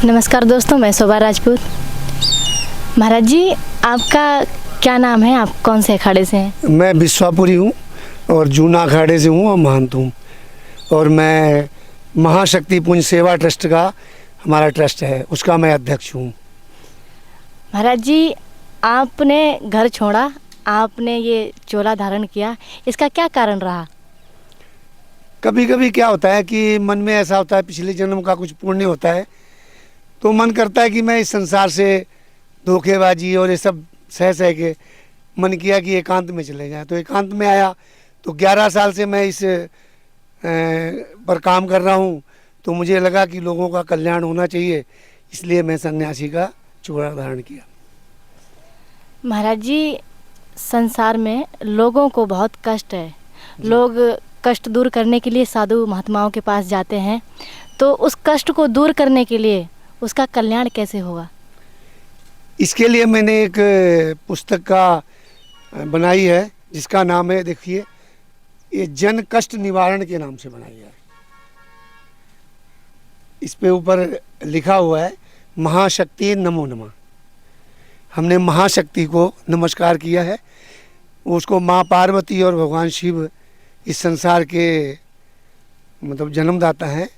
नमस्कार दोस्तों, मैं शोभा राजपूत। महाराज जी, आपका क्या नाम है? आप कौन से अखाड़े से हैं? मैं विश्वापुरी हूँ और जूना अखाड़े से हूँ और महंत हूँ। और मैं महाशक्ति पुंज सेवा ट्रस्ट का, हमारा ट्रस्ट है, उसका मैं अध्यक्ष हूँ। महाराज जी, आपने घर छोड़ा, आपने ये चोला धारण किया, इसका क्या कारण रहा? कभी कभी क्या होता है कि मन में ऐसा होता है, पिछले जन्म का कुछ पुण्य होता है, तो मन करता है कि मैं इस संसार से धोखेबाजी और ये सब सह सह के मन किया कि एकांत में चले जाए। तो एकांत में आया तो 11 साल से मैं इस पर काम कर रहा हूँ। तो मुझे लगा कि लोगों का कल्याण होना चाहिए, इसलिए मैं सन्यासी का चोला धारण किया। महाराज जी, संसार में लोगों को बहुत कष्ट है। लोग कष्ट दूर करने के लिए साधु महात्माओं के पास जाते हैं, तो उस कष्ट को दूर करने के लिए उसका कल्याण कैसे होगा? इसके लिए मैंने एक पुस्तक का बनाई है, जिसका नाम है, देखिए, ये जन कष्ट निवारण के नाम से बनाई है। इस पे ऊपर लिखा हुआ है, महाशक्ति नमो नमः। हमने महाशक्ति को नमस्कार किया है। उसको माँ पार्वती और भगवान शिव इस संसार के मतलब जन्मदाता हैं।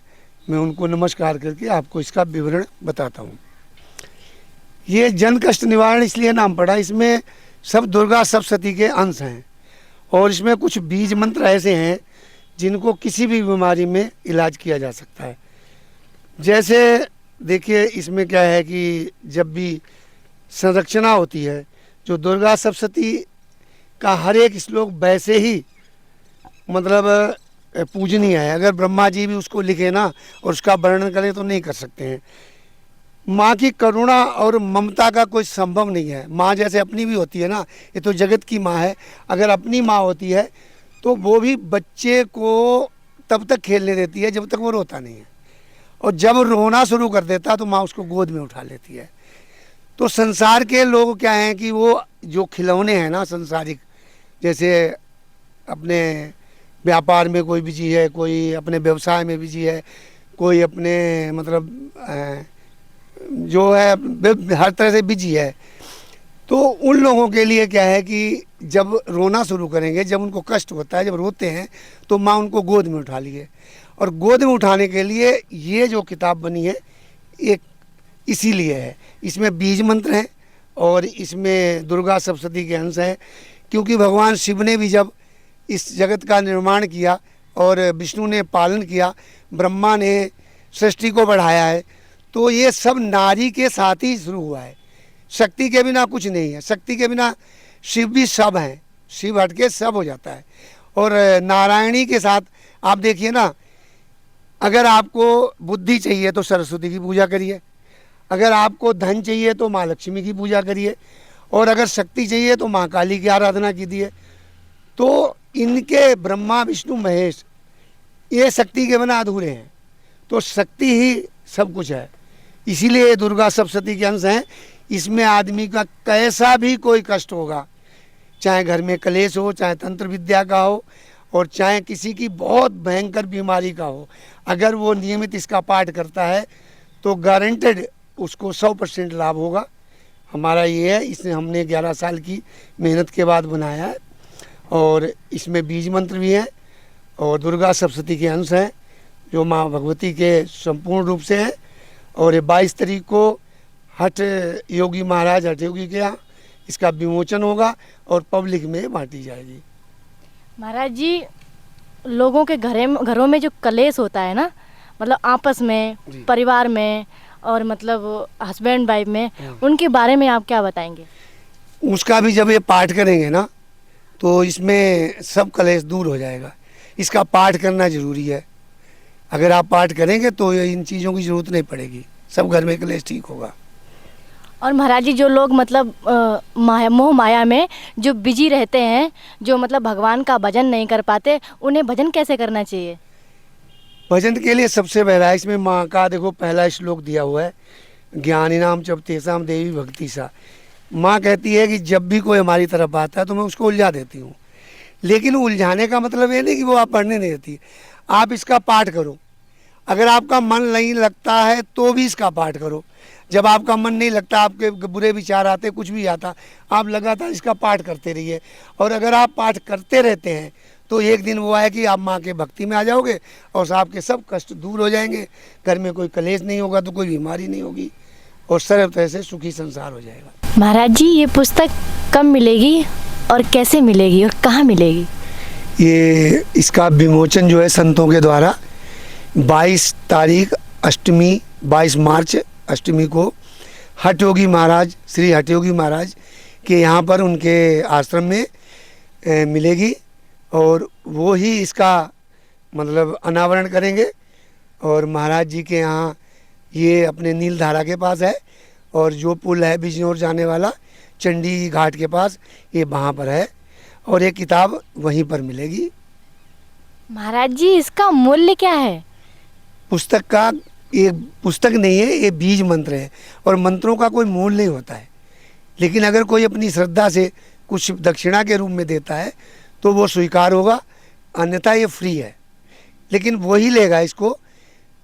मैं उनको नमस्कार करके आपको इसका विवरण बताता हूँ। ये जन कष्ट निवारण इसलिए नाम पड़ा, इसमें सब दुर्गा सप्तशती के अंश हैं और इसमें कुछ बीज मंत्र ऐसे हैं जिनको किसी भी बीमारी में इलाज किया जा सकता है। जैसे देखिए, इसमें क्या है कि जब भी संरचना होती है, जो दुर्गा सप्तशती का हर एक श्लोक वैसे ही मतलब पूजनीय है। अगर ब्रह्मा जी भी उसको लिखे ना और उसका वर्णन करें तो नहीं कर सकते हैं। माँ की करुणा और ममता का कोई संभव नहीं है। माँ जैसे अपनी भी होती है ना, ये तो जगत की माँ है। अगर अपनी माँ होती है तो वो भी बच्चे को तब तक खेलने देती है जब तक वो रोता नहीं है, और जब रोना शुरू कर देता तो माँ उसको गोद में उठा लेती है। तो संसार के लोग क्या हैं कि वो जो खिलौने हैं ना संसारिक, जैसे अपने व्यापार में कोई बिजी है, कोई अपने व्यवसाय में बिजी है, कोई अपने मतलब जो है हर तरह से बिजी है। तो उन लोगों के लिए क्या है कि जब रोना शुरू करेंगे, जब उनको कष्ट होता है, जब रोते हैं, तो माँ उनको गोद में उठा लिए। और गोद में उठाने के लिए ये जो किताब बनी है, एक इसीलिए है। इसमें बीज मंत्र हैं और इसमें दुर्गा सप्तशती के अंश हैं, क्योंकि भगवान शिव ने भी जब इस जगत का निर्माण किया और विष्णु ने पालन किया, ब्रह्मा ने सृष्टि को बढ़ाया है, तो ये सब नारी के साथ ही शुरू हुआ है। शक्ति के बिना कुछ नहीं है। शक्ति के बिना शिव भी सब हैं, शिव हट के सब हो जाता है। और नारायणी के साथ आप देखिए ना, अगर आपको बुद्धि चाहिए तो सरस्वती की पूजा करिए, अगर आपको धन चाहिए तो माँ लक्ष्मी की पूजा करिए, और अगर शक्ति चाहिए तो माँ काली की आराधना कीजिए। तो इनके ब्रह्मा विष्णु महेश ये शक्ति के बिना अधूरे हैं। तो शक्ति ही सब कुछ है, इसीलिए दुर्गा सप्तशती के अंश हैं। इसमें आदमी का कैसा भी कोई कष्ट होगा, चाहे घर में कलेश हो, चाहे तंत्र विद्या का हो, और चाहे किसी की बहुत भयंकर बीमारी का हो, अगर वो नियमित इसका पाठ करता है तो गारंटेड उसको 100% लाभ होगा। हमारा ये है, इसे हमने 11 साल की मेहनत के बाद बनाया है। और इसमें बीज मंत्र भी हैं और दुर्गा सप्तशती के अंश हैं जो माँ भगवती के संपूर्ण रूप से हैं। और ये 22 तारीख को हठ योगी महाराज हठ योगी के यहाँ इसका विमोचन होगा और पब्लिक में बांटी जाएगी। महाराज जी, लोगों के घरों में जो कलेश होता है ना, मतलब आपस में, परिवार में, और मतलब हस्बैंड वाइफ में, उनके बारे में आप क्या बताएंगे? उसका भी जब ये पाठ करेंगे ना तो इसमें सब कलेश दूर हो जाएगा। इसका पाठ करना जरूरी है। अगर आप पाठ करेंगे तो इन चीज़ों की ज़रूरत नहीं पड़ेगी, सब घर में कलेश ठीक होगा। और महाराज जी, जो लोग मतलब मोह माया में जो बिजी रहते हैं, जो मतलब भगवान का भजन नहीं कर पाते, उन्हें भजन कैसे करना चाहिए? भजन के लिए सबसे पहला इसमें माँ का देखो पहला श्लोक दिया हुआ है, ज्ञानी नाम जब तेसाम देवी भक्ति सा। माँ कहती है कि जब भी कोई हमारी तरफ आता है तो मैं उसको उलझा देती हूँ। लेकिन उलझाने का मतलब ये नहीं कि वो आप पढ़ने नहीं देती। आप इसका पाठ करो। अगर आपका मन नहीं लगता है तो भी इसका पाठ करो। जब आपका मन नहीं लगता, आपके बुरे विचार आते, कुछ भी आता, आप लगातार इसका पाठ करते रहिए। और अगर आप पाठ करते रहते हैं तो एक दिन वो है कि आप माँ के भक्ति में आ जाओगे और आपके सब कष्ट दूर हो जाएंगे। घर में कोई कलेश नहीं होगा, तो कोई बीमारी नहीं होगी और सर्व तरह से सुखी संसार हो जाएगा। महाराज जी, ये पुस्तक कब मिलेगी और कैसे मिलेगी और कहाँ मिलेगी? ये इसका विमोचन जो है संतों के द्वारा 22 तारीख अष्टमी, 22 मार्च अष्टमी को हठयोगी महाराज, श्री हठयोगी महाराज के यहाँ पर उनके आश्रम में मिलेगी और वो ही इसका मतलब अनावरण करेंगे। और महाराज जी के यहाँ ये अपने नीलधारा के पास है और जो पुल है बिजनौर जाने वाला चंडी घाट के पास, ये वहाँ पर है और ये किताब वहीं पर मिलेगी। महाराज जी, इसका मूल्य क्या है? पुस्तक का, ये पुस्तक नहीं है, ये बीज मंत्र है और मंत्रों का कोई मूल्य नहीं होता है। लेकिन अगर कोई अपनी श्रद्धा से कुछ दक्षिणा के रूप में देता है तो वो स्वीकार होगा, अन्यथा ये फ्री है। लेकिन वही लेगा इसको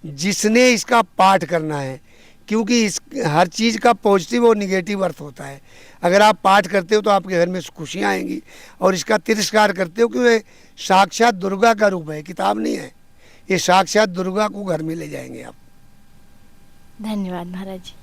जिसने इसका पाठ करना है, क्योंकि इस हर चीज़ का पॉजिटिव और निगेटिव अर्थ होता है। अगर आप पाठ करते हो तो आपके घर में खुशियाँ आएंगी और इसका तिरस्कार करते हो क्योंकि साक्षात दुर्गा का रूप है, किताब नहीं है। ये साक्षात दुर्गा को घर में ले जाएंगे आप। धन्यवाद महाराज जी।